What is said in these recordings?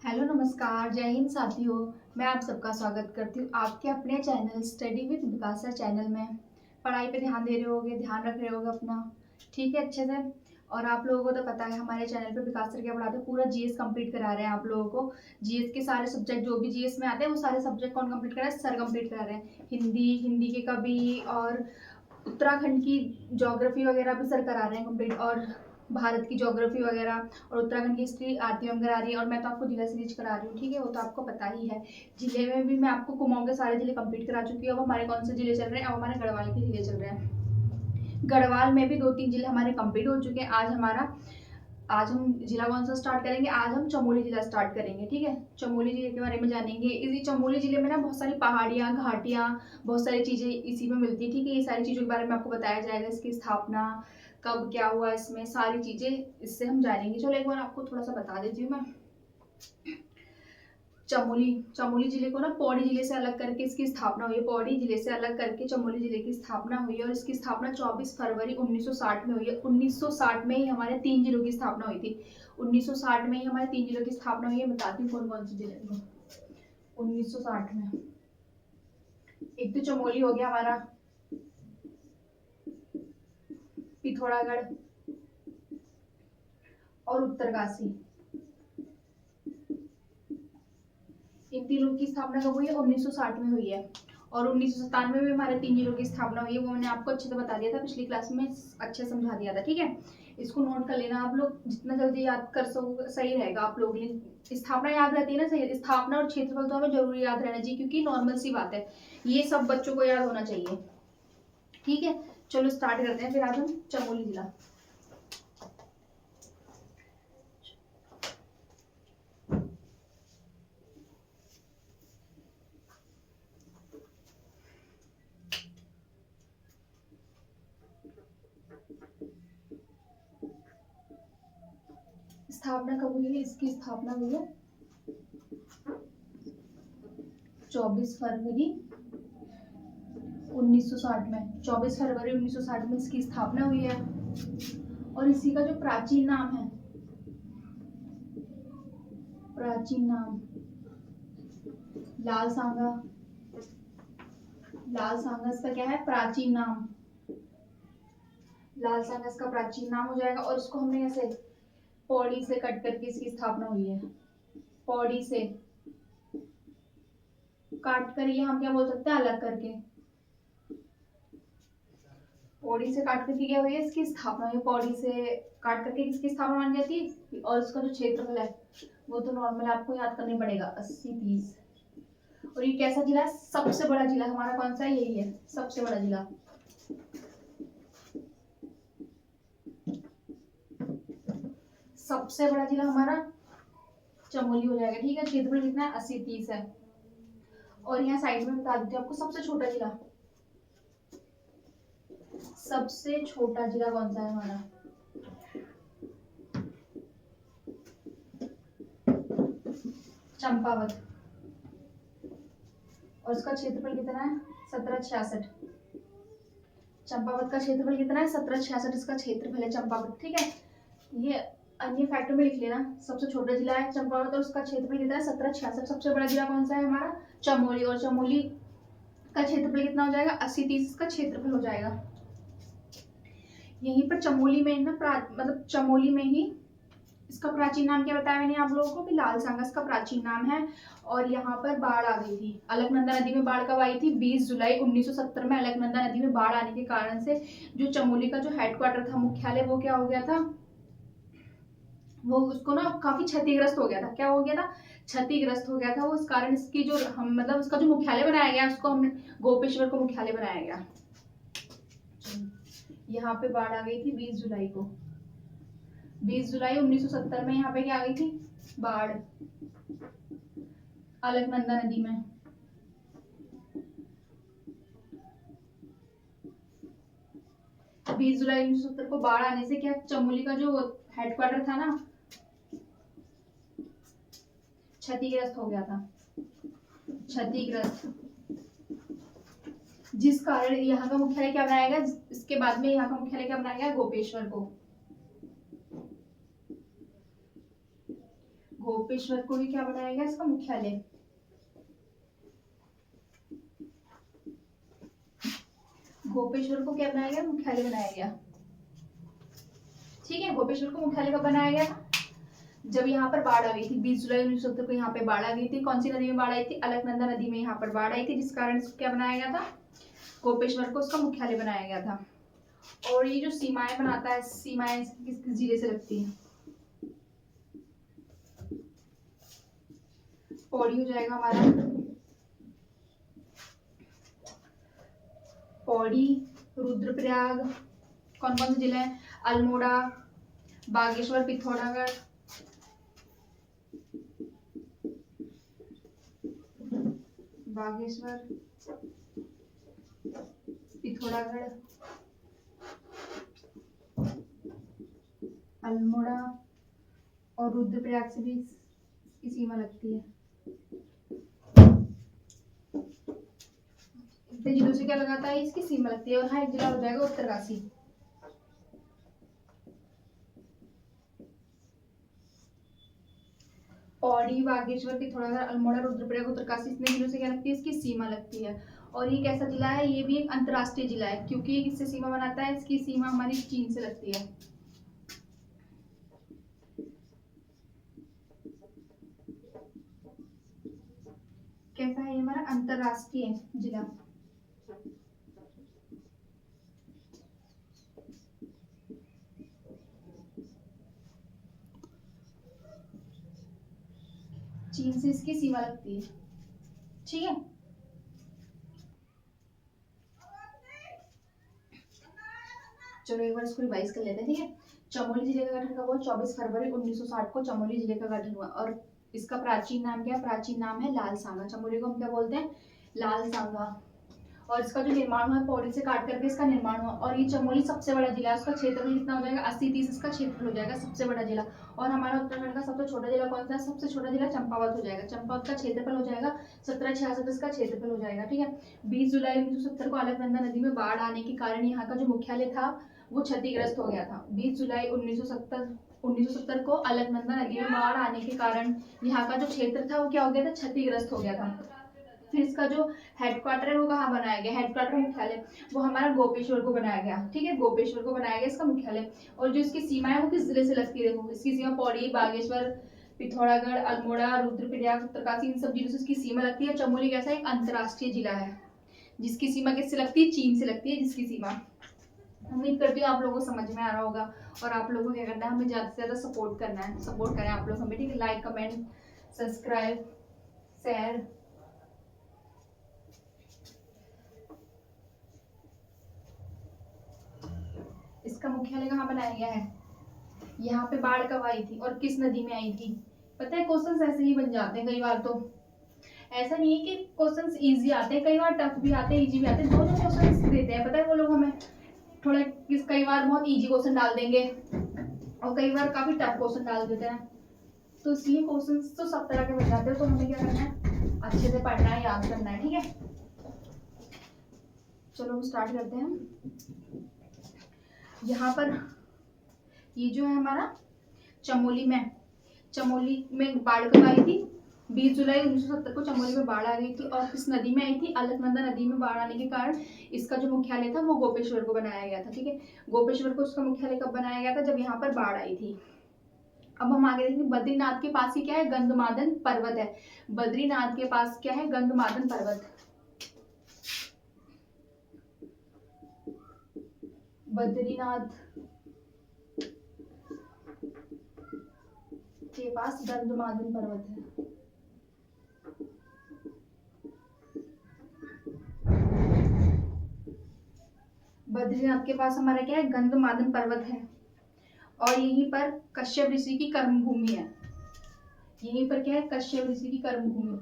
Hello नमस्कार, जय हिंद साथियों। मैं आप सबका स्वागत करती हूँ आपके अपने चैनल स्टडी विद विकासा चैनल में। पढ़ाई पे ध्यान दे रहे होगे, ध्यान रख रहे होगे अपना, ठीक है अच्छे से। और आप लोगों को तो पता है हमारे चैनल पे विकास सर क्या पढ़ाते हैं, पूरा जीएस कंप्लीट करा रहे हैं आप लोगों को। जीएस के सारे सब्जेक्ट जो भी जीएस में आते हैं वो सारे सब्जेक्ट कौन कंप्लीट करा रहे हैं? सर कंप्लीट करा रहे हैं। हिंदी, हिंदी के कवि और उत्तराखंड की ज्योग्राफी वगैरह भी सर करा रहे हैं कंप्लीट, और भारत की ज्योग्राफी वगैरह और उत्तराखंड की हिस्ट्री आरती मैम करा रही है। और मैं तो आपको जिला सीरीज करा रही हूँ, ठीक है, वो तो आपको पता ही है। जिले में भी मैं आपको कुमाऊं के सारे जिले कंप्लीट करा चुकी हूँ। अब हमारे कौन से जिले चल रहे हैं? अब हमारे गढ़वाल के जिले चल रहे हैं। गढ़वाल में भी 2-3 जिले हमारे कंप्लीट हो चुके हैं। आज हम जिला कौन सा स्टार्ट करेंगे? आज हम चमोली जिला स्टार्ट करेंगे, ठीक है। चमोली जिले के बारे में जानेंगे। इसी चमोली जिले में ना बहुत सारी पहाड़ियाँ, घाटियाँ, बहुत सारी चीजें इसी में मिलती है, ठीक है। ये सारी चीजों के बारे में आपको बताया जाएगा, इसकी स्थापना कब क्या हुआ, इसमें सारी चीजें इससे हम जानेंगे। चलो एक बार आपको थोड़ा सा बता देती हूँ मैं। चमोली चमोली जिले को ना पौड़ी जिले से अलग करके इसकी स्थापना हुई है। पौड़ी जिले से अलग करके चमोली जिले की स्थापना हुई है, और इसकी स्थापना 24 फरवरी 1960 में हुई है। 1960 में ही हमारे 3 जिलों की स्थापना हुई थी। 1960 में ही हमारे 3 जिलों की स्थापना हुई है। बताती हूँ कौन कौन से जिले थे 1960 में। एक तो चमोली हो गया हमारा, पिथौरागढ़ और उत्तरकाशी। इन तीनों की स्थापना कब हुई है? 1960 में हुई है। और 1997 में हमारे 3 जिलों की स्थापना हुई है। वो मैंने आपको अच्छे से बता दिया था पिछली क्लास में, अच्छे समझा दिया था, ठीक है। इसको नोट कर लेना आप लोग, जितना जल्दी याद कर सको सही रहेगा आप लोगों के लिए। स्थापना याद रहती है ना, सही। स्थापना और क्षेत्रफल तो हमें जरूर याद रहना चाहिए, क्योंकि नॉर्मल सी बात है, ये सब बच्चों को याद होना चाहिए, ठीक है। चलो स्टार्ट करते हैं फिर। आज हम चमोली जिला। स्थापना कब हुई है? इसकी स्थापना हुई है 24 फरवरी 1960 में। 24 फरवरी 1960 में इसकी स्थापना हुई है। और इसी का जो प्राचीन नाम है, प्राचीन नाम लाल सांगा। लाल सांगा इसका क्या है? प्राचीन नाम। लाल सांगा इसका प्राचीन नाम हो जाएगा। और इसको हमने ऐसे पौड़ी से कट करके इसकी स्थापना हुई है। पौड़ी से काट कर, ये हम क्या बोल सकते हैं? अलग करके। पौड़ी से काट करके क्या हुई है? इसकी स्थापना हुई। पौड़ी से काट करके इसकी स्थापना मान जाती है। और इसका जो क्षेत्रफल है वो तो नॉर्मल आपको याद करने पड़ेगा, 80-30। और ये कैसा जिला है? सबसे बड़ा जिला हमारा कौन सा है? यही है सबसे बड़ा जिला। सबसे बड़ा जिला हमारा चमोली हो जाएगा, ठीक है। क्षेत्रफल कितना है? 80-30 है। और यहाँ साइड में बता देती हूँ आपको सबसे छोटा जिला। सबसे छोटा जिला कौन सा है हमारा? चंपावत। और इसका क्षेत्रफल कितना है? 1766। चंपावत का क्षेत्रफल कितना है? 1766 इसका क्षेत्रफल है चंपावत, ठीक है। ये अन्य फैक्टर में लिख लेना। सबसे छोटा जिला है चंपावत और उसका क्षेत्रफल कितना है? 1766। सबसे बड़ा जिला कौन सा है हमारा? चमोली। और चमोली का क्षेत्रफल कितना हो जाएगा? 80-30 का क्षेत्रफल हो जाएगा। यहीं पर चमोली में ना मतलब चमोली में ही इसका प्राचीन नाम क्या बताया मैंने आप लोगों को कि लाल सांगा इसका प्राचीन नाम है। और यहाँ पर बाढ़ आ गई थी। अलकनंदा नदी में बाढ़ कब आई थी? 20 जुलाई 1970 में अलकनंदा नदी में बाढ़ आने के कारण से जो चमोली का जो हेडक्वार्टर था, मुख्यालय, वो क्या हो गया था? वो उसको ना काफी क्षतिग्रस्त हो गया था। क्या हो गया था? क्षतिग्रस्त हो गया था वो। इस कारण इसकी जो हम मतलब उसका जो मुख्यालय बनाया गया, उसको हमने गोपेश्वर को मुख्यालय बनाया गया। यहाँ पे बाढ़ आ गई थी 20 जुलाई को। 20 जुलाई 1970 में यहाँ पे क्या आ गई थी? बाढ़ अलकनंदा नदी में। बीस जुलाई 1970 को बाढ़ आने से क्या चमोली का जो हेडक्वार्टर था ना, क्षतिग्रस्त हो गया था। क्षतिग्रस्त, जिस कारण यहाँ का मुख्यालय क्या बनाया गया? इसके बाद में यहाँ का मुख्यालय क्या बनाया गया? गोपेश्वर को। गोपेश्वर को ही क्या बनाया गया इसका मुख्यालय। गोपेश्वर को क्या बनाया गया, मुख्यालय बनाया गया। ठीक है, गोपेश्वर को मुख्यालय कब बनाया गया था, जब यहाँ पर बाढ़ आ गई थी 20 जुलाई 1970 को यहाँ पे बाढ़ आ गई थी। कौन सी नदी में बाढ़ आई थी, अलकनंदा नदी में यहाँ पर बाढ़ आई थी, जिस कारण इसको क्या बनाया गया था, गोपेश्वर को उसका मुख्यालय बनाया गया था। और ये जो सीमाएं बनाता है, सीमाएं किस किस जिले से लगती है, पौड़ी हो जाएगा हमारा, पौड़ी, रुद्रप्रयाग, कौन कौन से जिले हैं, अल्मोड़ा, बागेश्वर, पिथौरागढ़, बागेश्वर, पिथौरागढ़, अल्मोड़ा और रुद्रप्रयाग से भी इसकी सीमा लगती है। इतने जिलों से क्या लगाता है, इसकी सीमा लगती है। और हाँ, एक जिला हो जाएगा उत्तरकाशी। पौड़ी, बागेश्वर, पिथौरागढ़, अल्मोड़ा, रुद्रप्रयाग, उत्तरकाशी, इतने जिलों से क्या लगती है, इसकी सीमा लगती है। और ये कैसा जिला है, ये भी एक अंतर्राष्ट्रीय जिला है, क्योंकि ये किससे सीमा बनाता है, इसकी सीमा हमारी चीन से लगती है। कैसा है ये हमारा अंतर्राष्ट्रीय जिला। चीन से इसकी सीमा लगती है। ठीक है, चलो एक बार इसको रिवाइज कर लेते हैं। ठीक है, चमोली जिले का गठन कब हुआ, 24 फरवरी 1960 को चमोली जिले का गठन हुआ। और इसका प्राचीन नाम क्या है, प्राचीन नाम है लाल सांगा। चमोली को हम क्या बोलते हैं, लाल सांगा। और इसका जो निर्माण हुआ, पौड़ी से काट करके इसका निर्माण हुआ। और ये चमोली सबसे बड़ा जिला है, उसका क्षेत्रफल कितना हो जाएगा, 80-30 इसका क्षेत्रफल हो जाएगा, सबसे बड़ा जिला। और हमारा उत्तराखंड का सबसे छोटा जिला कौन सा है, सबसे छोटा जिला चंपावत हो जाएगा। चंपावत का क्षेत्रफल हो जाएगा 1766 इसका क्षेत्रफल हो जाएगा। ठीक है, 20 जुलाई 1970 को अलकनंदा नदी में बाढ़ आने के कारण यहाँ का जो मुख्यालय था वो क्षतिग्रस्त हो गया था। 20 जुलाई 1970 को अलकनंदा नदी में बाढ़ आने के कारण यहाँ का जो क्षेत्र था वो क्या हो गया था, क्षतिग्रस्त हो गया था। फिर इसका जो हेडक्वार्टर है वो कहाँ बनाया गया, हेडक्वार्टर मुख्यालय वो हमारा गोपेश्वर को बनाया गया। ठीक है, गोपेश्वर को बनाया गया इसका मुख्यालय। और जो इसकी सीमा है वो किस जिले से लगती है, देखो इसकी सीमा पौड़ी, बागेश्वर, पिथौरागढ़, अल्मोड़ा, रुद्रप्रयाग, उत्तरकाशी, इन सब जिलों से इसकी सीमा लगती है। चमोली कैसा एक अंतर्राष्ट्रीय जिला है, जिसकी सीमा किससे लगती है, चीन से लगती है, जिसकी सीमा। उम्मीद करती हूँ आप लोगों को समझ में आ रहा होगा। और आप लोगों को क्या करना है, हमें ज़्यादा से ज़्यादा सपोर्ट करना है, सपोर्ट करें आप लोग हमें। ठीक है, लाइक, कमेंट, सब्सक्राइब, शेयर। इसका मुख्यालय कहाँ बनाया गया है, यहाँ पे बाढ़ कब आई थी और किस नदी में आई थी। पता है, क्वेश्चंस ऐसे ही बन जाते हैं कई बार। तो ऐसा नहीं है कि क्वेश्चंस इजी आते हैं, कई बार टफ भी आते हैं, इजी भी आते हैं, दोनों क्वेश्चंस देते हैं। पता है, वो लोग हमें थोड़ा कई बार बहुत इजी क्वेश्चन डाल देंगे और कई बार काफी टफ क्वेश्चन डाल देते हैं। तो इसलिए क्वेश्चंस तो सब तरह के बन जाते हैं। तो हमें क्या करना है, अच्छे से पढ़ना है, याद करना है। ठीक है, चलो हम स्टार्ट करते हैं। यहाँ पर ये जो है हमारा चमोली में बाढ़ कब आई थी, 20 जुलाई 1970 को चमोली में बाढ़ आ गई थी। और किस नदी में आई थी, अलकनंदा नदी में बाढ़ आने के कारण इसका जो मुख्यालय था वो गोपेश्वर को बनाया गया था। ठीक है, गोपेश्वर को उसका मुख्यालय कब बनाया गया था, जब यहाँ पर बाढ़ आई थी। अब हम आगे देखेंगे, बद्रीनाथ के पास ही क्या है, गंधमादन पर्वत है। बद्रीनाथ के पास क्या है, गंधमादन पर्वत। बद्रीनाथ के पास गंधमादन पर्वत है। बद्रीनाथ के पास हमारा क्या है, गंधमादन पर्वत है। और यहीं पर कश्यप ऋषि की कर्मभूमि है। यहीं पर क्या है, कश्यप ऋषि की कर्मभूमि,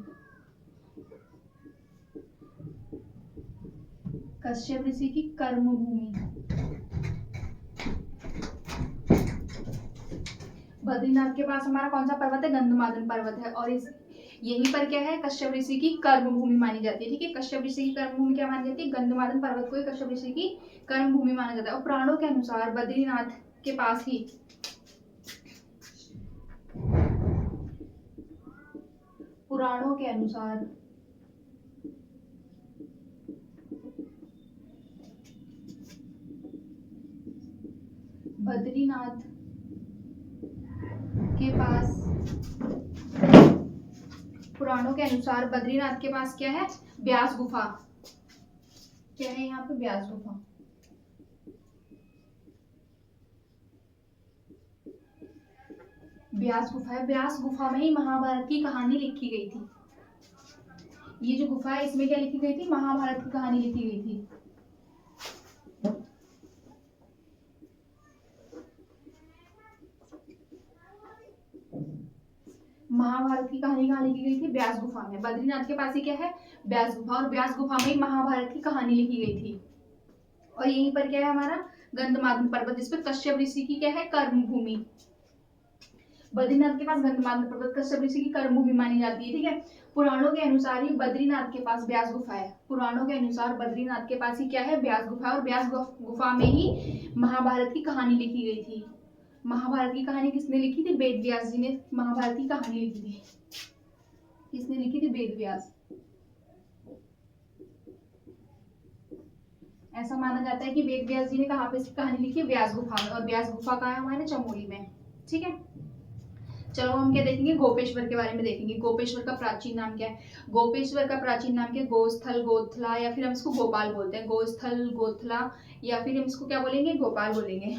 कश्यप ऋषि की कर्मभूमि। बद्रीनाथ के पास हमारा कौन सा पर्वत है, गंधमादन पर्वत है। और इस यहीं पर क्या है, कश्यप ऋषि की कर्मभूमि मानी जाती है। ठीक है, कश्यप ऋषि की कर्मभूमि क्या मानी जाती है, गंधमादन पर्वत को ही कश्यप ऋषि की कर्मभूमि माना जाता है। और पुराणों के अनुसार बद्रीनाथ के पास ही पुराणों के अनुसार बद्रीनाथ के पास, पुराणों के अनुसार बद्रीनाथ के पास क्या है? व्यास गुफा। क्या है यहाँ पे? व्यास गुफा। व्यास गुफा है। व्यास गुफा में ही महाभारत की कहानी लिखी गई थी। ये जो गुफा है इसमें क्या लिखी गई थी? महाभारत की कहानी लिखी गई थी। महाभारत की कहानी कहाँ लिखी गई थी? व्यास गुफा में। बद्रीनाथ के पास ही क्या है? व्यास गुफा। और व्यास गुफा में ही महाभारत की कहानी लिखी गई थी। और यहीं पर क्या है हमारा? गंधमादन पर्वत, जिसपे कश्यप ऋषि की क्या है? कर्म भूमि। बद्रीनाथ के पास गंधमादन पर्वत कश्यप ऋषि की कर्म भूमि मानी जाती है। ठीक है। पुराणों के अनुसार ही बद्रीनाथ के पास व्यास गुफा है। पुराणों के अनुसार बद्रीनाथ के पास ही क्या है? व्यास गुफा। और व्यास गुफा में ही महाभारत की कहानी लिखी गई थी। महाभारत की कहानी किसने लिखी थी? वेद व्यास जी ने महाभारत की कहानी लिखी थी। किसने लिखी थी? वेद व्यास। ऐसा माना जाता है कि वेद व्यास जी ने कहाँ पे इसकी कहानी लिखी? व्यास गुफा में। और व्यास गुफा कहाँ है? हमारे चमोली में। ठीक है। चलो हम क्या देखेंगे? गोपेश्वर के बारे में देखेंगे। गोपेश्वर का प्राचीन नाम क्या है? गोपेश्वर का प्राचीन नाम क्या है? गोस्थल, गोथला, या फिर हम इसको गोपाल बोलते हैं। गोस्थल, गोथला, या फिर हम इसको क्या बोलेंगे? गोपाल बोलेंगे।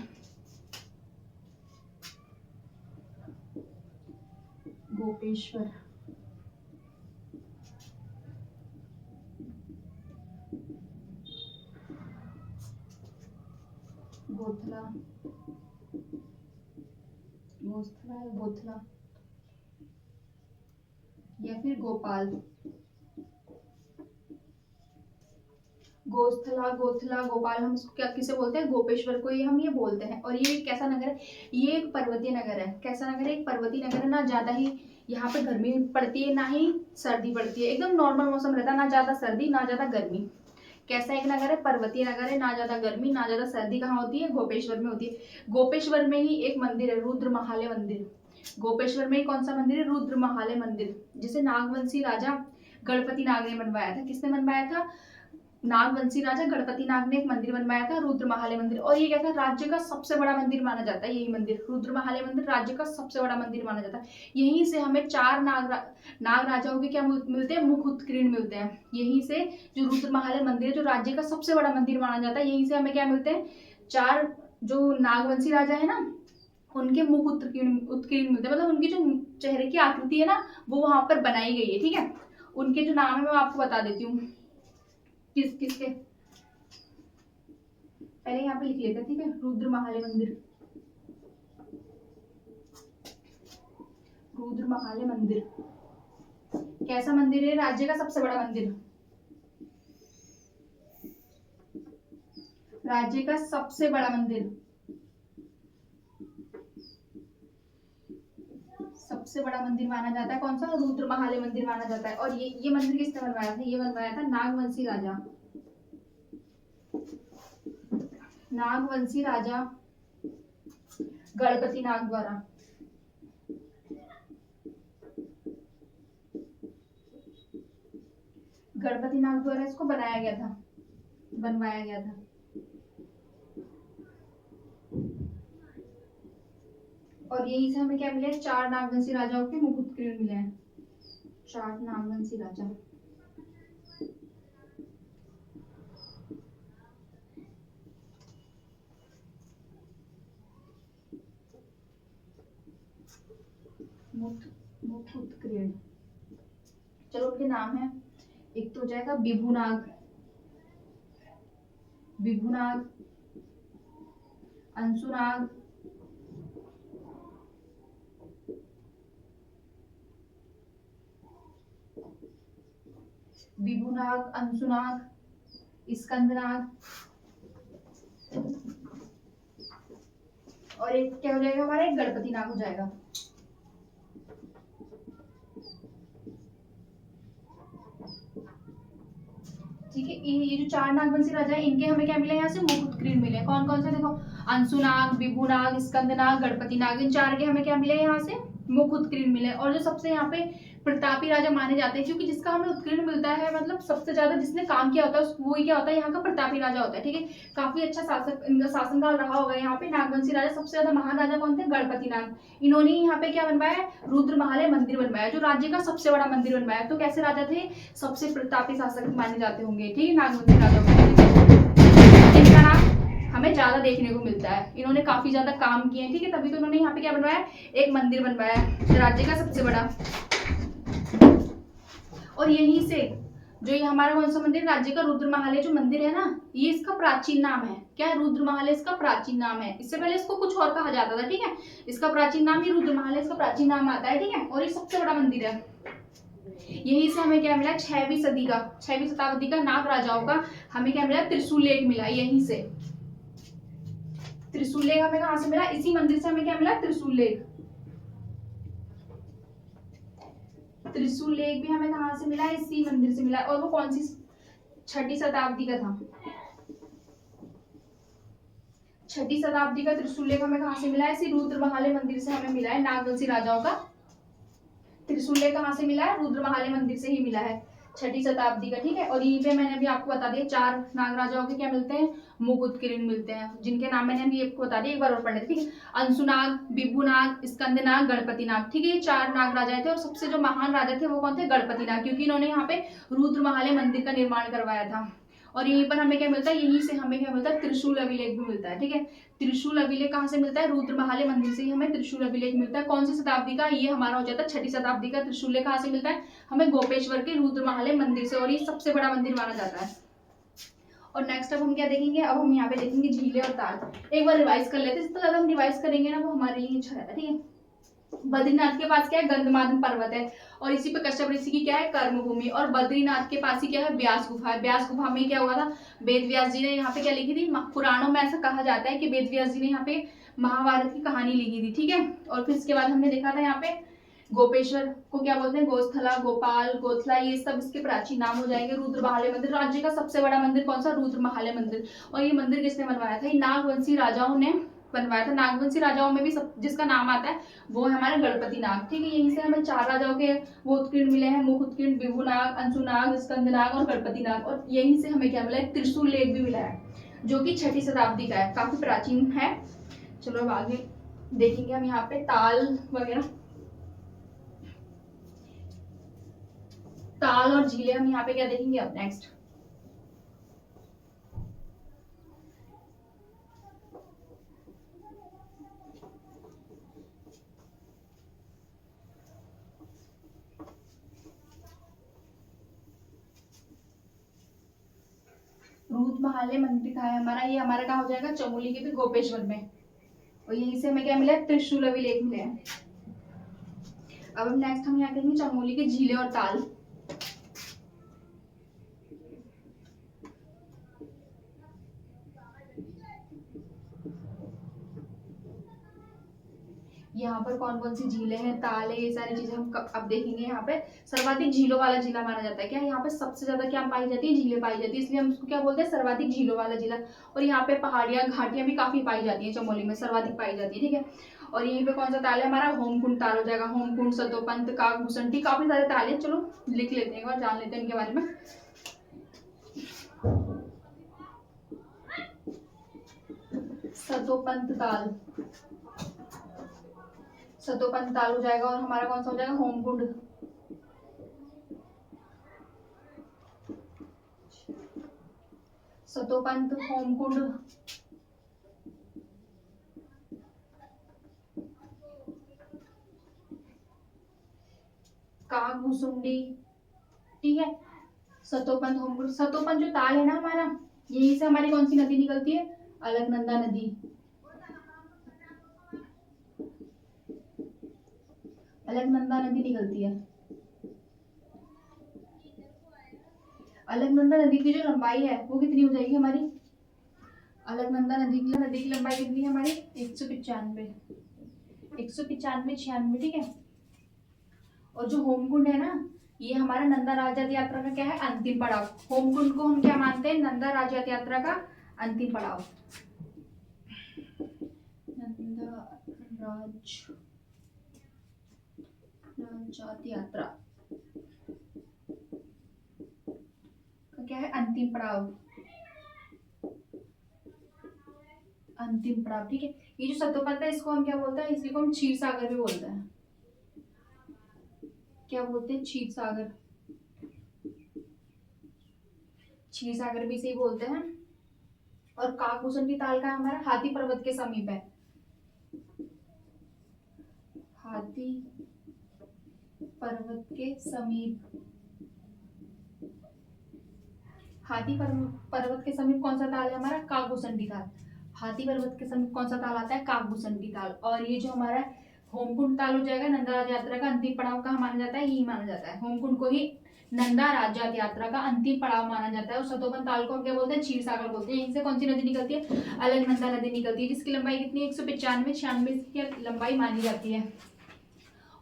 गोपेश्वर, गोथला, गोस्थला या गोथला, या फिर गोपाल। गोस्थला, गोथला, गोपाल, हम इसको क्या किसे बोलते हैं? गोपेश्वर को हम ये बोलते हैं। और ये कैसा नगर है? ये एक पर्वतीय नगर है। कैसा नगर है? एक पर्वतीय नगर है। ना ज्यादा ही यहाँ पे गर्मी पड़ती है, ना ही सर्दी पड़ती है। एकदम नॉर्मल मौसम रहता है, ना ज्यादा सर्दी ना ज्यादा गर्मी। कैसा एक नगर है? पर्वतीय नगर है। ना ज्यादा गर्मी ना ज्यादा सर्दी। कहाँ होती है? गोपेश्वर में होती है। गोपेश्वर में ही एक मंदिर है, रुद्र महालय मंदिर। गोपेश्वर में कौन सा मंदिर है? रुद्र महालय मंदिर, जिसे नागवंशी राजा गणपति नाग ने बनवाया था। किसने बनवाया था? नागवंशी राजा गणपति नाग ने एक मंदिर बनवाया था, रुद्र महालय मंदिर। और ये क्या था? राज्य का सबसे बड़ा मंदिर माना जाता है। यही मंदिर, रुद्र महालय मंदिर, राज्य का सबसे बड़ा मंदिर माना जाता है। यहीं से हमें 4 नाग राजाओं के क्या मिलते हैं? मुख उत्कीर्ण मिलते हैं। यहीं से जो रुद्र महालय मंदिर, जो राज्य का सबसे बड़ा मंदिर माना जाता है, यहीं से हमें क्या मिलते हैं? 4 जो नागवंशी राजा है ना, उनके मुख उत्कीर्ण मिलते हैं। मतलब उनकी जो चेहरे की आकृति है ना, वो वहां पर बनाई गई है। ठीक है। उनके जो नाम है मैं आपको बता देती हूँ। किसके? पहले यहाँ पे लिख लेते हैं। ठीक है। रुद्र महालय मंदिर, रुद्र महालय मंदिर कैसा मंदिर है? राज्य का सबसे बड़ा मंदिर, राज्य का सबसे बड़ा मंदिर, सबसे बड़ा मंदिर माना जाता है। कौन सा? रुद्र महालय मंदिर माना जाता है। और ये मंदिर किसने बनवाया था? ये बनवाया था नागवंशी राजा, नागवंशी राजा गणपति नाग द्वारा। गणपति नाग द्वारा इसको बनाया गया था, बनवाया गया था। और यहीं से हमें क्या मिले? 4 नागवंशी राजाओं के मुख उत्कीर्ण मिले हैं। 4 नागवंशी राजा। मुख उत्कीर्ण। चलो उनके नाम है। एक तो हो जाएगा विभुनाग, विभुनाग, अंशुनाग, विभुनाग, अंशुनाग, स्कंदनाग, और एक क्या हो जाएगा हमारा? एक गणपति नाग हो जाएगा। ठीक है। ये जो 4 नागवंशी राजा है, इनके हमें क्या मिले? यहाँ से मुख उत्कीर्ण मिले। कौन कौन से? देखो, अंशुनाग, विभुनाग, स्कंदनाग, गणपति नाग, इन 4 के हमें क्या मिले यहाँ से? मुख उत्कीर्ण मिले। और जो सबसे यहाँ पे प्रतापी राजा माने जाते हैं, क्योंकि जिसका हमें उत्कीर्ण मिलता है मतलब सबसे ज्यादा जिसने काम किया होता है वो ही क्या होता है, यहाँ का प्रतापी राजा होता है। ठीक है, काफी अच्छा शासक इनका शासनकाल रहा होगा। यहाँ पे नागवंशी राजा सबसे ज्यादा महान राजा कौन थे, गणपति नाग। इन्होंने यहाँ पे क्या बनवाया, रुद्रमहालय मंदिर बनवाया, जो राज्य का सबसे बड़ा मंदिर बनवाया। तो कैसे राजा थे, सबसे प्रतापी शासक माने जाते होंगे। ठीक है, नागवंशी राजा इनका नाम हमें ज्यादा देखने को मिलता है। इन्होंने काफी ज्यादा काम किए हैं। ठीक है, तभी तो इन्होंने यहाँ पे क्या बनवाया, एक मंदिर बनवाया राज्य का सबसे बड़ा। और यहीं से जो ये हमारा कौन सा मंदिर, राज्य का रुद्रमहालय जो मंदिर है ना, ये इसका प्राचीन नाम है। क्या है, रुद्रमहालय इसका प्राचीन नाम है। इससे पहले इसको कुछ और कहा जाता था। ठीक है, इसका प्राचीन नाम ही रुद्रमहालय, इसका प्राचीन नाम आता है। ठीक है, और ये सबसे बड़ा मंदिर है। यहीं से हमें क्या मिला, 6वीं शताब्दी का नाग राजाओं का हमें क्या मिला, त्रिशूल लेख मिला। यहीं से त्रिशूल लेख हमें कहां से मिला, इसी मंदिर से हमें क्या मिला, त्रिशूल लेख। त्रिशूल लेख भी हमें कहां से मिला, इसी मंदिर से मिला। और वो कौन सी, 6वीं शताब्दी का था। 6वीं शताब्दी का त्रिशूल लेख हमें कहां से मिला है, इसी रुद्रमहालय मंदिर से हमें मिला है। नागवंशी राजाओं का त्रिशूल लेख कहां से मिला है, रुद्रमहालय मंदिर से ही मिला है, 6वीं शताब्दी का। ठीक है, और यहीं पे मैंने अभी आपको बता दिया 4 नाग राजाओं के क्या मिलते हैं, मुख उत्कीर्ण मिलते हैं, जिनके नाम मैंने अभी आपको बता दिया। एक बार और पढ़ लेते। ठीक है, अंशुनाग, विभुनाग, स्कंदनाग, गणपतिनाग। ठीक है, ये 4 नाग राजा थे। और सबसे जो महान राजा थे वो कौन थे, गणपतिनाग, क्योंकि इन्होंने यहाँ पे रुद्रमहालय मंदिर का निर्माण करवाया था। और यहीं पर हमें क्या मिलता है, यहीं से हमें क्या मिलता है, त्रिशूल अभिलेख भी मिलता है। ठीक है, त्रिशूल अभिलेख कहाँ से मिलता है, रुद्रमहालय मंदिर से ही हमें त्रिशूल अभिलेख मिलता है। कौन सी शताब्दी का, ये हमारा हो जाता है 6वीं शताब्दी का। त्रिशूल लेख कहाँ से मिलता है, हमें गोपेश्वर के रुद्रमहालय मंदिर से, और ये सबसे बड़ा मंदिर माना जाता है। और नेक्स्ट अब हम क्या देखेंगे, अब हम यहाँ पे देखेंगे झीलें और ताल। एक बार रिवाइज कर लेते हैं, जितना ज्यादा हम रिवाइज करेंगे ना वो हमारे लिए अच्छा रहता है। ठीक है, बद्रीनाथ के पास क्या है, गंधमादन पर्वत है, और इसी पे कश्यप ऋषि की क्या है, कर्मभूमि। और बद्रीनाथ के पास ही क्या है, व्यास गुफा है। व्यास गुफा में क्या हुआ था, वेद व्यास जी ने यहाँ पे क्या लिखी थी, पुराणों में ऐसा कहा जाता है कि वेद व्यास जी ने यहाँ पे महाभारत की कहानी लिखी थी। ठीक है, और फिर इसके बाद हमने देखा था यहाँ पे गोपेश्वर को क्या बोलते हैं, गोस्थला, गोपाल, गोथला, ये सब इसके प्राचीन नाम हो जाएंगे। रुद्रमहालय मंदिर, राज्य का सबसे बड़ा मंदिर कौन सा, रुद्रमहालय मंदिर। और ये मंदिर किसने बनवाया था, ये नागवंशी राजाओं ने बनवाया था। नागवंशी राजाओं में भी सब जिसका नाम आता है वो है हमारे गणपति नाग। ठीक है, यहीं से हमें 4 राजाओं के वो उत्कीर्ण मिले हैं, मुख उत्कीर्ण, विभुनाग, अंशुनाग, स्कंदनाग और गणपति नाग। और यहीं से हमें क्या मिला है, त्रिशूल लेख भी मिला है, जो कि 6वीं शताब्दी का है, काफी प्राचीन है। चलो अब आगे देखेंगे हम यहाँ पे ताल वगैरह, ताल और झीलें हम यहाँ पे क्या देखेंगे अब नेक्स्ट। रुद्रमहालय मंदिर कहाँ है हमारा, ये हमारा कहाँ हो जाएगा, चमोली के भी गोपेश्वर में। और यहीं से हमें क्या मिला है, त्रिशूल अभिलेख मिले हैं। अब नेक्स्ट हम यहाँ करेंगे चमोली के झीलें और ताल। यहाँ पर कौन कौन सी झीलें हैं, ताल है, ये सारी चीजें हम अब देखेंगे। यहाँ पे सर्वाधिक झीलों वाला जिला माना जाता है। क्या यहाँ पे सबसे ज्यादा क्या पाई जाती है, झीलें पाई जाती है, इसलिए हम उसको क्या बोलते हैं, सर्वाधिक झीलों वाला जिला। और यहाँ पे पहाड़ियां, घाटियां भी काफी पाई जाती है, चमोली में सर्वाधिक पाई जाती है। ठीक है, और यहीं पे कौन सा ताल है हमारा, होमकुंड ताल हो जाएगा। होमकुंड, सतोपंत, काकभूषणी, काफी सारे ताल है। चलो लिख लेते हैं और जान लेते हैं इनके बारे में। सतोपंत ताल, सतोपंत ताल हो जाएगा। और हमारा कौन सा हो जाएगा, होमकुंड। सतोपंत, होमकुंड, काकभूसुंडी। ठीक है, सतोपंत, होमकुंड। सतोपंत जो ताल है ना हमारा, यहीं से हमारी कौन सी नदी निकलती है, अलकनंदा नदी। अलकनंदा नदी निकलती है। अलकनंदा नदी की जो लंबाई है वो कितनी हो जाएगी हमारी, अलकनंदा नदी की लंबाई कितनी है हमारी, 195, 195, 96। ठीक है, और जो होमकुंड है ना, ये हमारा नंदा राजयात यात्रा का क्या है, अंतिम पड़ाव। होमकुंड को हम क्या मानते हैं, नंदा राजयात यात्रा का अंतिम पड़ाव। नंदा राज जात यात्रा का क्या है, अंतिम पड़ाव। अंतिम पड़ाव, ठीक है। ये जो सतोपंथ है इसको हम क्या बोलते हैं, इसी को हम क्षीर सागर भी बोलते हैं। क्या बोलते हैं, क्षीर सागर। क्षीर सागर भी इसे बोलते हैं। और काकभूषण की ताल का हमारा हाथी पर्वत के समीप है। हाथी पर्वत के समीप। हाथी पर्वत के समीप कौन सा ताल है हमारा, काकभूषण ताल। हाथी पर्वत के समीप कौन सा ताल आता है, काकभूषण ताल। और ये जो हमारा होमकुंड ताल हो जाएगा, नंदा यात्रा का अंतिम पड़ाव कहाँ माना जाता है, यही माना जाता है। होमकुंड को ही नंदा राज्य यात्रा का अंतिम पड़ाव माना जाता है। और सतोपन ताल को हम क्या बोलते हैं, क्षीर सागर बोलते हैं। यहीं से कौन सी नदी निकलती है, अलकनंदा नदी निकलती है, जिसकी लंबाई कितनी है, 195 की लंबाई मानी जाती है।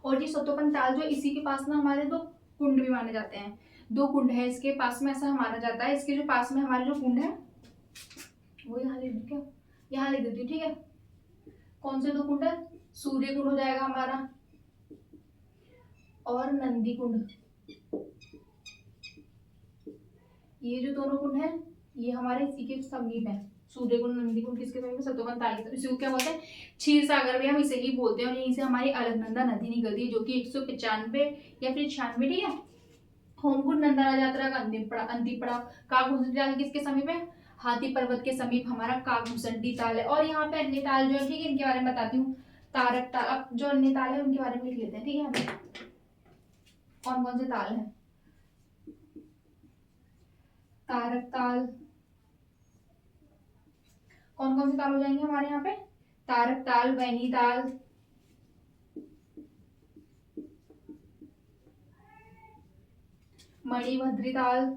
और ये सतोपन ताल जो इसी के पास में हमारे दो कुंड भी माने जाते हैं। दो कुंड है इसके पास में, ऐसा माना जाता है। इसके जो पास में हमारे जो कुंड है वो यहाँ लिख दूं क्या, यहाँ लिख देती हूँ, ठीक है। कौन से दो कुंड है, सूर्य कुंड हो जाएगा हमारा और नंदी कुंड। ये जो दोनों कुंड है ये हमारे इसी के समीप है। सूर्य कुंड, नंदी कुंड किसके समीप है, सतोपन ताल के। इसी को क्या बोलते हैं, क्षीर सागर भी हम इसे ही बोलते हैं। और यहीं से हमारी अलकनंदा नदी निकलती है, जो कि 195 या फिर 96, ठीक है। होमकुंड नंदा यात्रा का अंतिम पड़ाव काकभूषण ताल किसके समीप है, हाथी पर्वत के समीप हमारा काकभूषण ताल है। और यहाँ पे अन्य ताल जो है, ठीक है, इनके बारे में बताती हूँ। तारक ताल, अब जो अन्य ताल है उनके बारे में लिख लेते हैं, ठीक है। हमें कौन कौन से ताल है, तारक ताल। कौन कौन से ताल हो जाएंगे हमारे यहाँ पे, तारक ताल, वैनी ताल, मणिभद्री ताल,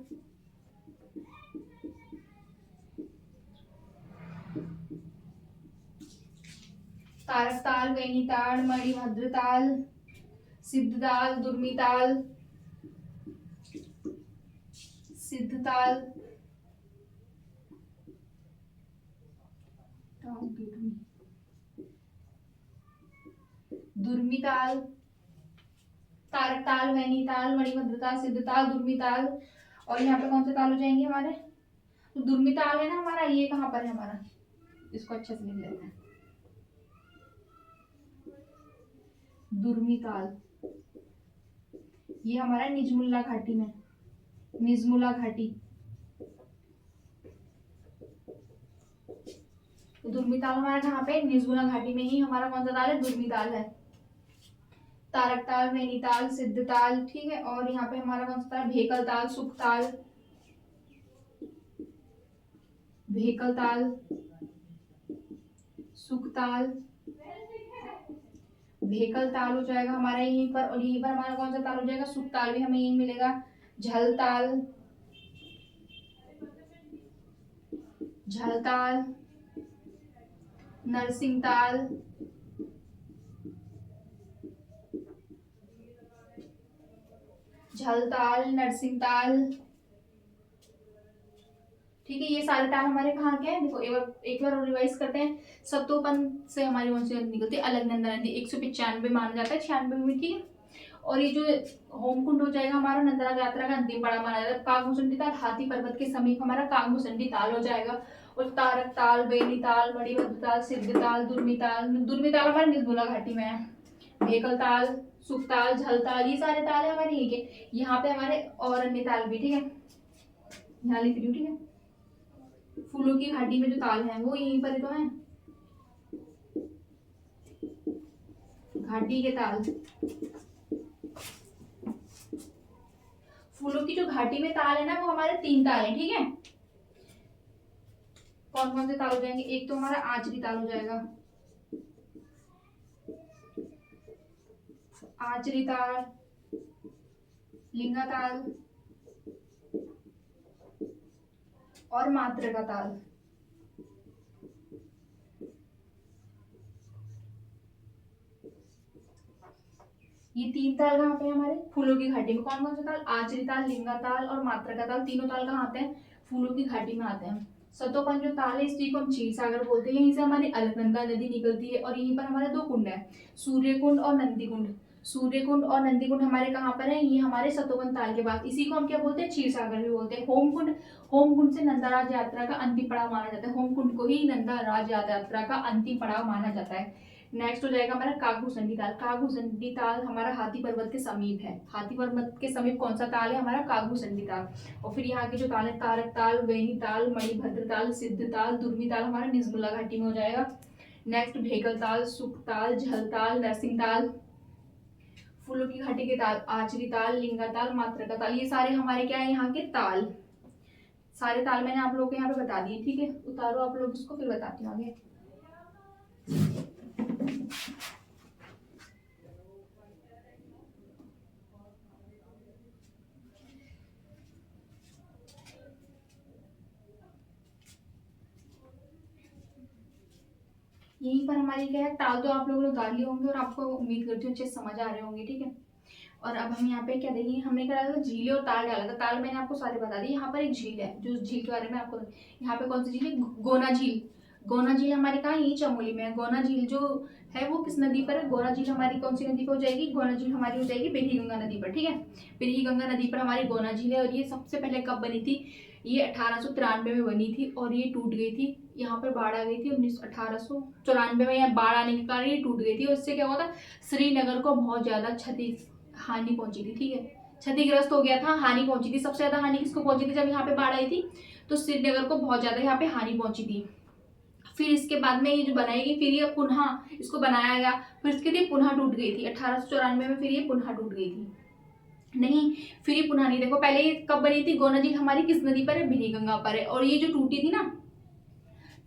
तारक ताल, वैनी ताल, मणिभद्र ताल, सिद्ध ताल, दुर्मी ताल, सिद्ध ताल, दुर्मी ताल, तारक ताल, वैनी ताल, मणिभद्र ताल, सिद्ध ताल, दुर्मी ताल। और यहाँ पे कौन से ताल हो जाएंगे हमारे, तो दुर्मी ताल है ना हमारा, ये कहाँ पर है हमारा, इसको अच्छे से लिख लेते हैं। दुर्मी ताल ये हमारा निजमुल्ला घाटी में, निजमुला घाटी। तो दुर्मी ताल हमारा कहाँ पे, निजमुला घाटी में ही हमारा कौन सा ताल है, दुर्मी ताल है। तारक ताल, नैनीताल, सिद्ध ताल, ठीक है। और यहाँ पे हमारा कौन सा ताल, भेकल ताल, सुख ताल, भेकल ताल, सुख ताल, भेकल ताल हो जाएगा हमारा यहीं पर। और यहीं पर हमारा कौन सा ताल हो जाएगा, सुख ताल भी हमें यहीं मिलेगा। झल ताल, झल ताल, नरसिंह ताल, झल ताल, नरसिंह ताल, ठीक है। ये सारे ताल हमारे कहाँ के हैं, देखो एक बार और रिवाइज करते हैं। सतोपन से हमारी कौन सी नदी निकलती है, अलकनंदा नदी, 195 माना जाता है, 96 में, ठीक है। और ये जो होमकुंड हो जाएगा हमारा, नंदा यात्रा का अंतिम पड़ाव माना जाता है। काकभूषण ताल हाथी पर्वत के समीप हमारा काकभूषण ताल हो जाएगा। और तारक ताल, बेनी ताल, मणिभद्र ताल, सिद्ध ताल, दुर्मी ताल, दुर्मी ताल हमारे निर्मला घाटी में है। भेकल ताल, सुख ताल, झल ताल, ये सारे ताल है हमारे यही के। यहाँ पे हमारे और अन्य ताल भी, ठीक है, यहाँ लिख रही हूँ, ठीक है। फूलों की घाटी में जो ताल है वो यहीं पर ही तो है, घाटी के ताल। फूलों की जो घाटी में ताल है ना, वो हमारे 3 ताल है, ठीक है। कौन कौन से ताल हो जाएंगे, एक तो हमारा आचरी ताल हो जाएगा, आचरी ताल, लिंगा ताल और मात्रका ताल। ये 3 ताल कहाँ पे हमारे, फूलों की घाटी में। कौन कौन से ताल, आचरी ताल, लिंगा ताल और मात्रका ताल, तीनों ताल कहाँ आते हैं, फूलों की घाटी में आते हैं। सतोपन जो ताल है इसी को हम क्षीर सागर बोलते हैं। यहीं से हमारी अलकनंदा नदी निकलती है। और यहीं पर हमारे 2 कुंड है, सूर्य कुंड और नंदी कुंड। सूर्यकुंड और नंदीकुंड हमारे कहाँ पर है, ये हमारे सतोवन ताल के पास। इसी को हम क्या बोलते हैं, क्षीर सागर भी बोलते हैं। होमकुंड, होमकुंड से नंदाराज यात्रा का अंतिम पड़ाव माना जाता है। होमकुंड को ही नंदाराज यात्रा का अंतिम पड़ाव माना जाता है। नेक्स्ट हो जाएगा हमारा काकभूषणी ताल। काकभूषणी ताल हमारा हाथी पर्वत के समीप है। हाथी पर्वत के समीप कौन सा ताल है, हमारा काकभूषणी ताल। और फिर यहाँ के जो ताल है, तारक ताल, वेणी ताल, मणिभद्र ताल, सिद्ध ताल, दुर्मी ताल हमारा निजमुला घाटी में हो जाएगा। नेक्स्ट भेकल ताल, सुख ताल, झल ताल, नरसिंह ताल, फूलों की घाटी के ताल, आचरी ताल, लिंगा ताल, मात्रका ताल, ये सारे हमारे क्या है, यहाँ के ताल। सारे ताल मैंने आप लोगों को यहाँ पे बता दिए, ठीक है। उतारो आप लोग इसको, फिर बताती हूँ आगे। यहीं पर हमारी क्या है, ताल तो आप लोगों ने उतार लिए होंगे और आपको उम्मीद करती हूँ अच्छे से समझ आ रहे होंगे, ठीक है। और अब हम यहाँ पे क्या देखेंगे, हमने क्या डाला था, झीलें और ताल डाला था। ताल मैंने आपको सारे बता दी। यहाँ पर एक झील है, जो झील के बारे में आपको, यहाँ पे कौन सी झील है, गोना झील। गोना झील हमारे कहाँ, यही चमोली में है। गोना झील जो है वो किस नदी पर है, गोना झील हमारी कौन सी नदी पर हो जाएगी, गोना झील हमारी हो जाएगी बिरही गंगा नदी पर, ठीक है। बिरही गंगा नदी पर हमारी गोना झील है। और ये सबसे पहले कब बनी थी, ये 1893 में बनी थी और ये टूट गई थी। यहाँ पर बाढ़ आ गई थी 1894 में, यहाँ बाढ़ आने के कारण ये टूट गई थी। और इससे क्या हुआ था, श्रीनगर को बहुत ज्यादा हानि पहुंची थी, ठीक है। क्षतिग्रस्त हो गया था, हानि पहुंची थी। सबसे ज्यादा हानि किसको पहुंची थी, जब यहाँ पे बाढ़ आई थी तो श्रीनगर को बहुत ज्यादा यहाँ पे हानि पहुंची थी। फिर इसके बाद में ये जो बनाएगी, फिर ये पुनः इसको बनाया गया, फिर इसके लिए पुनः टूट गई थी 1894 में, फिर ये पुनः टूट गई थी। नहीं, फिर ये पुनः नहीं, देखो पहले ये कब बनी थी, गोना झील हमारी किस नदी पर है, बिरही गंगा पर है। और ये जो टूटी थी ना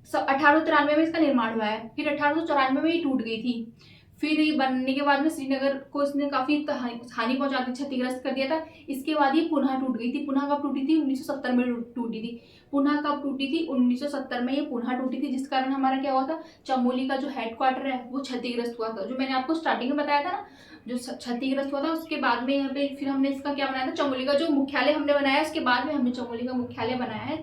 1893 में इसका निर्माण हुआ है, फिर 1894 में ये टूट गई थी। फिर ये बनने के बाद में श्रीनगर को इसने काफी हानि पहुंचा दी, क्षतिग्रस्त कर दिया था। इसके बाद ये पुनः टूट गई थी। पुनः कब टूटी थी, 1970 में टूटी थी। पुनः कब टूटी थी, 1970 में ये पुनः टूटी थी, जिस कारण हमारा क्या हुआ था, चमोली का जो हेडक्वार्टर है वो क्षतिग्रस्त हुआ था। जो मैंने आपको स्टार्टिंग में बताया था ना, जो क्षतिग्रस्त हुआ था, उसके बाद में यहाँ पे फिर हमने इसका क्या बनाया था, चमोली का जो मुख्यालय हमने बनाया, उसके बाद में हमने चमोली का मुख्यालय बनाया है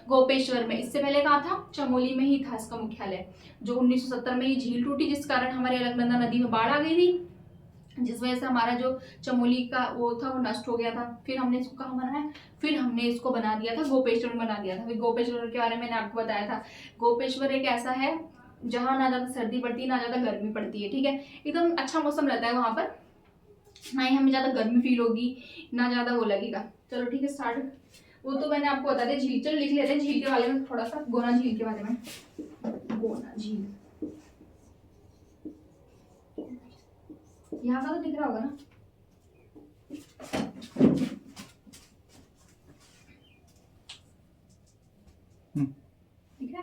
गोपेश्वर में। इससे पहले कहा था, चमोली में ही था इसका मुख्यालय। जो 1970 में ये झील टूटी, जिस कारण हमारे अलकनंदा नदी में बाढ़ आ गई थी, जिस वजह से हमारा जो चमोली का वो था वो नष्ट हो गया था। फिर हमने इसको कहाँ बनाया, फिर हमने इसको बना दिया था गोपेश्वर में, बना दिया था। फिर गोपेश्वर के बारे में मैंने आपको बताया था, गोपेश्वर एक ऐसा है जहाँ ना ज्यादा सर्दी पड़ती है ना ज्यादा गर्मी पड़ती है, ठीक है। एकदम अच्छा मौसम रहता है वहां पर, ना ही हमें ज्यादा गर्मी फील होगी ना ज्यादा वो लगेगा। चलो ठीक है, स्टार्ट। वो तो मैंने आपको बता दिया। झील, चलो लिख लेते हैं झील के बारे में थोड़ा सा, गोना झील के बारे में। गोना झील यहाँ का तो दिख रहा होगा ना, ठीक है।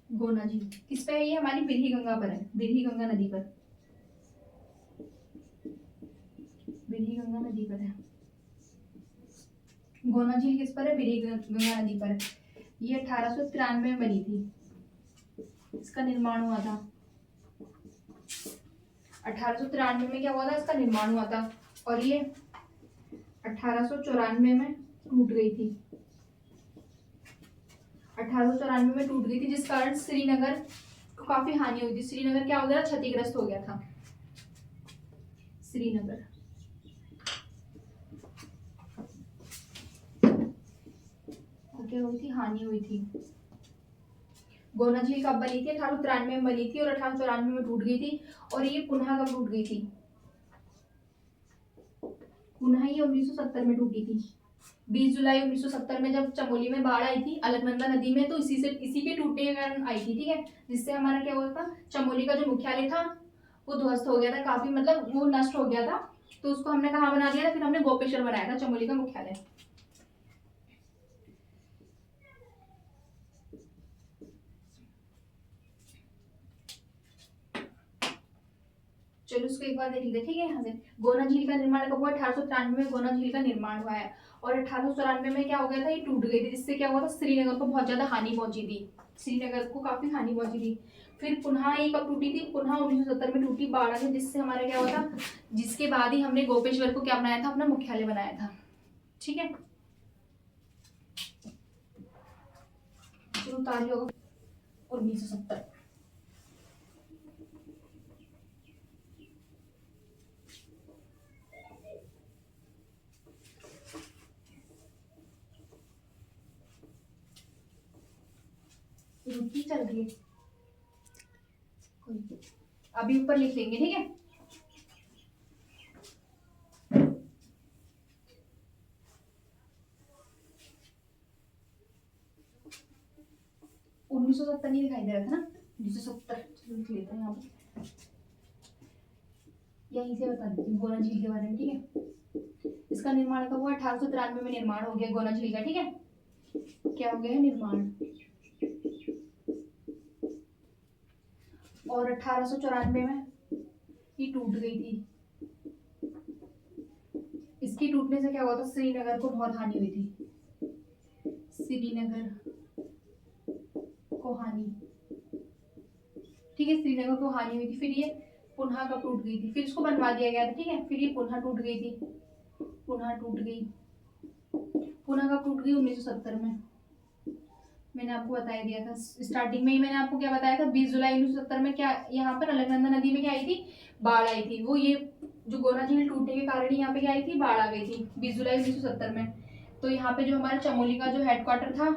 गोना झील किस पे है, ये हमारी बिरही गंगा पर है, बिरही गंगा नदी पर, बिरही गंगा नदी पर है। गोना झील किस पर है, बिरही गंगा नदी पर है। ये 1893 में बनी थी, इसका निर्माण हुआ था 1893 में, क्या हुआ था, इसका निर्माण हुआ था। और ये 1894 में टूट गई थी, 1894 में टूट गई थी, जिस कारण श्रीनगर को काफी हानि हुई थी। श्रीनगर क्या हो गया, क्षतिग्रस्त हो गया था श्रीनगर। क्या हुई थी, हानि हुई थी। गोना झील कब बनी थी, 1893 में बनी थी और 1894 में टूट गई थी। और ये पुनः कब टूट गई थी, पुनः ये 1970 में टूटी थी। 20 जुलाई 1970 में जब चमोली में बाढ़ आई थी अलकनंदा नदी में, तो इसी के टूटने के कारण आई थी, ठीक है। जिससे हमारा क्या हुआ था, चमोली का जो मुख्यालय था वो ध्वस्त हो गया था काफी, मतलब वो नष्ट हो गया था। तो उसको हमने कहाँ बना दिया था, फिर हमने गोपेश्वर बनाया था चमोली का मुख्यालय। चलो उसको एक बार देख लेते, ठीक है। यहाँ से गोना झील का निर्माण कब हुआ, 1893 में गोना झील का निर्माण हुआ है। और 1894 में क्या हो गया था, ये टूट गई थी, जिससे क्या हुआ था, श्रीनगर को बहुत ज्यादा हानि पहुंची थी, श्रीनगर को काफी हानि पहुंची थी। फिर पुनः ये कब टूटी थी, पुनः 1970 में टूटी बाढ़ में, जिससे हमारा क्या हुआ था, जिसके बाद ही हमने गोपेश्वर को क्या बनाया था, अपना मुख्यालय बनाया था, ठीक है। उतारिए 1970। टूटती चल रही है। अभी ऊपर लिख लेंगे, ठीक है। 1970 नहीं दिखाई दे रहा था ना, 1970 लिख लेते हैं यहाँ पे। यहीं से बता देती हूँ गोना झील के बारे में, ठीक है। इसका निर्माण कब हुआ? 1893 में निर्माण हो गया गोना झील का, ठीक है। क्या हो गया है? निर्माण। और 1894 में ये टूट गई थी। इसकी टूटने से क्या हुआ था? श्रीनगर को बहुत हानि हुई थी। श्रीनगर को हानि, ठीक है, श्रीनगर को हानि हुई थी। फिर ये पुनः कब टूट गई थी? फिर इसको बनवा दिया गया था, ठीक है। फिर ये पुनः टूट गई थी, पुनः टूट गई। पुनः कब टूट गई? 1970 में। मैंने आपको बताया दिया था स्टार्टिंग में ही, मैंने आपको क्या बताया था? 20 जुलाई 1970 में क्या यहाँ पर अलकनंदा नदी में क्या आई थी? बाढ़ आई थी। वो ये जो गोना झील टूटने के कारण यहाँ पे क्या आई थी? बाढ़ आ गई थी 20 जुलाई 1970 में। तो यहाँ पे जो हमारा चमोली का जो हेडक्वार्टर था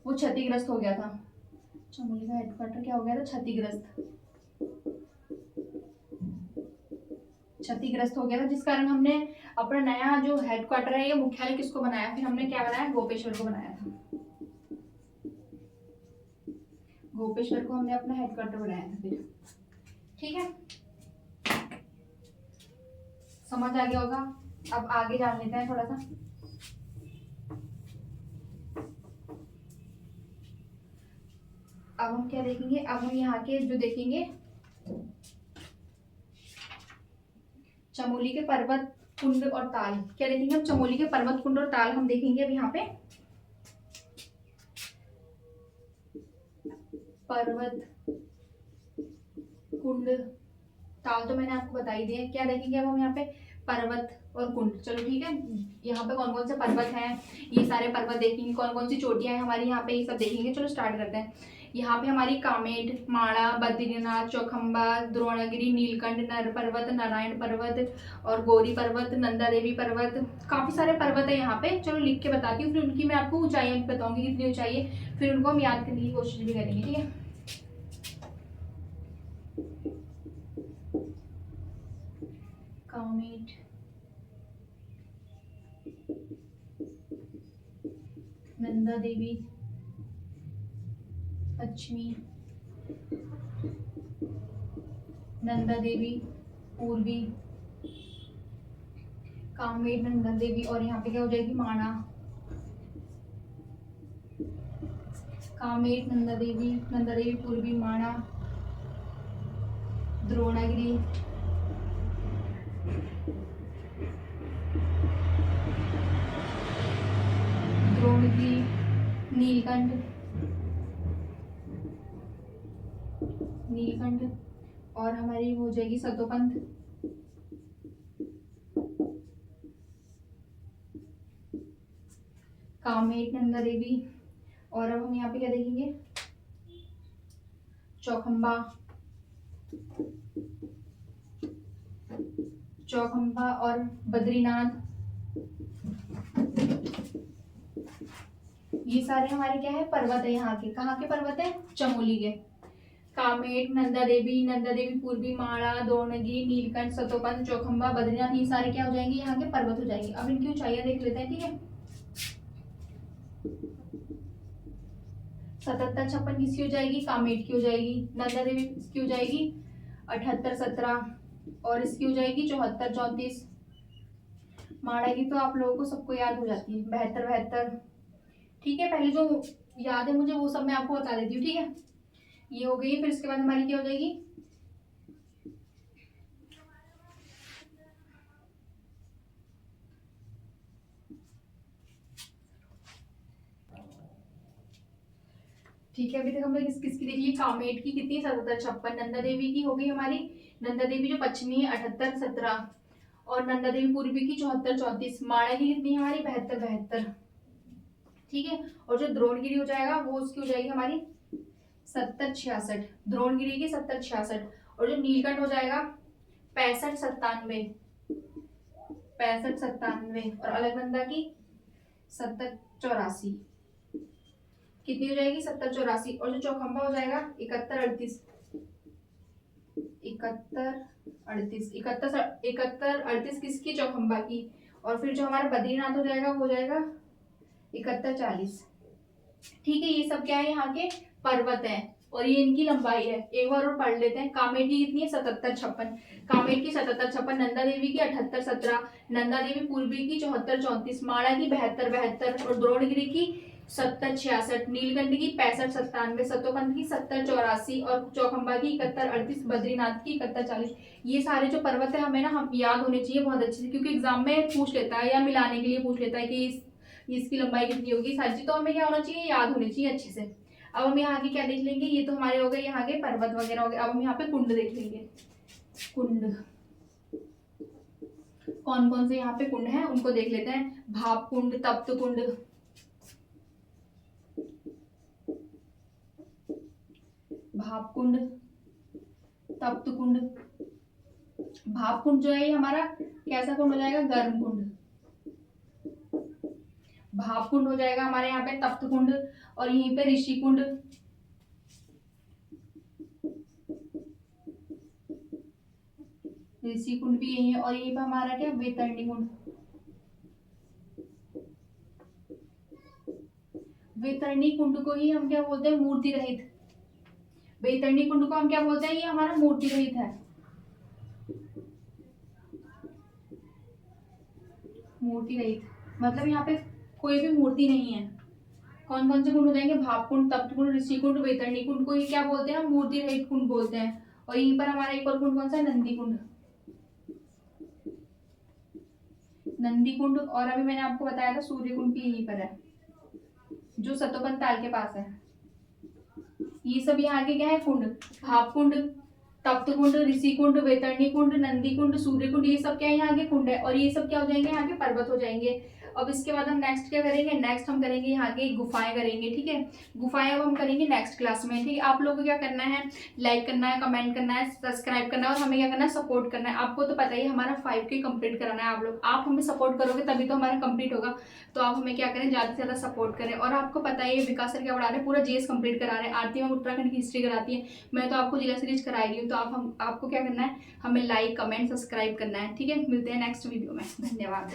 वो क्षतिग्रस्त हो गया था। चमोली का हेडक्वार्टर क्या हो गया था? क्षतिग्रस्त हो गया था, जिस कारण हमने अपना नया जो हेडक्वार्टर है या मुख्यालय किसको बनाया? फिर हमने क्या बनाया? गोपेश्वर को बनाया था। गोपेश्वर को हमने अपना हेडक्वार्टर बनाया था फिर, ठीक है। समझ आ गया होगा। अब आगे जान लेते हैं थोड़ा सा। अब हम क्या देखेंगे? अब हम यहाँ के जो देखेंगे चमोली के पर्वत कुंड और ताल। क्या देखेंगे हम? चमोली के पर्वत कुंड और ताल हम देखेंगे अब यहाँ पे। पर्वत कुंड ताल तो मैंने आपको बता ही दिया। क्या देखेंगे अब हम यहाँ पे? पर्वत और कुंड। चलो ठीक है, यहाँ पे कौन कौन से पर्वत हैं ये सारे पर्वत देखेंगे, कौन कौन सी चोटियां हैं हमारी यहाँ पे, ये सब देखेंगे। चलो स्टार्ट करते हैं। यहाँ पे हमारी कामेट, माणा, बद्रीनाथ, चौखंबा, द्रोणागिरी, नीलकंठ, नर पर्वत, नारायण पर्वत और गौरी पर्वत, नंदा देवी पर्वत, काफी सारे पर्वत है यहाँ पे। चलो लिख के बताती हूँ, फिर उनकी मैं आपको ऊंचाई बताऊंगी कितनी ऊंचाई है, फिर उनको हम याद करने की कोशिश भी करेंगे, ठीक है। कामेट, नंदा देवी पश्चिमी, नंदा देवी पूर्वी, कामेट, नंदा देवी और यहाँ पे क्या हो जाएगी? माणा। कामेट, नंदा देवी पूर्वी, माणा, द्रोणागिरी, नीलकंठ, और हमारी हो जाएगी सतोपंथ, कामेट, नंदा देवी। और अब हम यहाँ पे क्या देखेंगे? चौखंबा और बद्रीनाथ। ये सारे हमारे क्या है? पर्वत है यहाँ के। कहाँ के पर्वत है? चमोली के। कामेट, नंदा देवी पूर्वी, माणा, द्रोणगिरी, नीलकंठ, सतोपंथ, चौखंबा, बद्रीनाथ, ये सारे क्या हो जाएंगे? यहाँ के पर्वत हो जाएंगे। अब इनकी ऊंचाइयां देख लेते हैं, ठीक है। 77-56 किसकी हो जाएगी? कामेट की हो जाएगी। नंदा देवी किसकी हो जाएगी? 78-17 और इसकी हो जाएगी 74-34। माणा की तो आप लोगों को सबको याद हो जाती है, 72-72, ठीक है। पहले जो याद है मुझे वो सब मैं आपको बता देती हूँ, ठीक है। ये हो गई। फिर इसके बाद हमारी क्या हो जाएगी? ठीक है, अभी तक हमने किसकी देख ली? कामेट की कितनी? 77-56। नंदा देवी की हो गई हमारी, नंदा देवी जो पश्चिमी है 78-17 और नंदा देवी पूर्वी की 74-34। माणा की कितनी है हमारी? 72-72, ठीक है। और जो द्रोणगिरी हो जाएगा वो उसकी हो जाएगी हमारी 70-66, द्रोणगिरी की 70-66। और जो नीलकंठ हो जाएगा 65-97, 65-97 और अलकनंदा की 70-84। कितनी हो जाएगी 70 84, और जो चौखंबा हो जाएगा 71 38, 71 38, 71 38 किसकी, चौखंबा की। और फिर जो हमारा बद्रीनाथ हो जाएगा वो हो जाएगा 71 40। ठीक है, ये सब क्या है, यहाँ के पर्वत हैं और ये इनकी लंबाई है। एक बार और पढ़ लेते हैं। कामेट की कितनी है 77 56, कामेट की 77 56, नंदा देवी की 78 17, नंदा देवी पूर्वी की 74 34, माणा की 72 72, और द्रोणगिरी की 70 66, नीलकंठ की 65 97, सतोपंथ की 70 84, और चौखंबा की 71 38, बद्रीनाथ की 71 40। ये सारे जो पर्वत है हमें ना हम याद होने चाहिए बहुत अच्छे से, क्योंकि एग्जाम में पूछ लेता है या मिलाने के लिए पूछ लेता है कि इसकी लंबाई कितनी होगी, सारी चीज तो हमें क्या होना चाहिए, याद होनी चाहिए अच्छे से। अब हम यहाँ के क्या देख लेंगे, ये तो हमारे हो गए यहाँ के पर्वत वगैरह हो गए। अब हम यहाँ पे कुंड देख लेंगे। कुंड कौन कौन से यहाँ पे कुंड हैं उनको देख लेते हैं। भाप कुंड, तप्त कुंड, भाप कुंड, तप्त कुंड। भाप कुंड जो है ये हमारा कैसा कुंड हो जाएगा, गर्म कुंड। भाप कुंड हो जाएगा हमारे यहाँ पे तप्त कुंड, और यहीं पे ऋषि कुंड, ऋषि कुंड भी यही है। और यहीं पे हमारा क्या, वैतरणी कुंड। वैतरणी कुंड को ही हम क्या बोलते हैं, मूर्ति रहित। वैतरणी कुंड को हम क्या बोलते हैं, ये हमारा मूर्ति रहित है। मूर्ति रहित मतलब यहाँ पे कोई भी मूर्ति नहीं है। कौन कौन से कुंड हो जाएंगे, भाप कुंड, तप्त कुंड, ऋषि कुंड, वैतरणी कुंड को ही क्या बोलते हैं, हम मूर्ति रहित कुंड बोलते हैं। और यहीं पर हमारा एक और कुंड कौन सा है, नंदी कुंड। नंदी कुंड, और अभी मैंने आपको बताया था सूर्य कुंड भी यहीं पर है, जो सतोपंथ ताल के पास है। ये सब यहाँ के क्या है, कुंड। भाप कुंड, तप्त कुंड, ऋषि कुंड, वैतरणी कुंड, नंदी कुंड, सूर्य कुंड, ये सब क्या है, यहाँ के कुंड है। और ये सब क्या हो जाएंगे, यहाँ के पर्वत हो जाएंगे। अब इसके बाद हम नेक्स्ट क्या करेंगे, नेक्स्ट हम करेंगे यहाँ के गुफाएं करेंगे। ठीक है, गुफाएं अब हम करेंगे नेक्स्ट क्लास में। ठीक है, आप लोगों को क्या करना है, लाइक करना है, कमेंट करना है, सब्सक्राइब करना है, और हमें क्या करना है, सपोर्ट करना है। आपको तो पता ही हमारा 5K कंप्लीट कराना है। आप हमें सपोर्ट करोगे तभी तो हमारा कंप्लीट होगा। तो आप हमें क्या करें, ज़्यादा से ज़्यादा सपोर्ट करें। और आपको पता है विकास सर क्या पढ़ा रहे हैं, पूरा जीएस कंप्लीट करा रहे हैं। आरती मैम उत्तराखंड की हिस्ट्री कराती है, मैं तो आपको जिला सीरीज कराई रही हूँ। तो आपको क्या करना है, हमें लाइक कमेंट सब्सक्राइब करना है। ठीक है, मिलते हैं नेक्स्ट वीडियो में। धन्यवाद।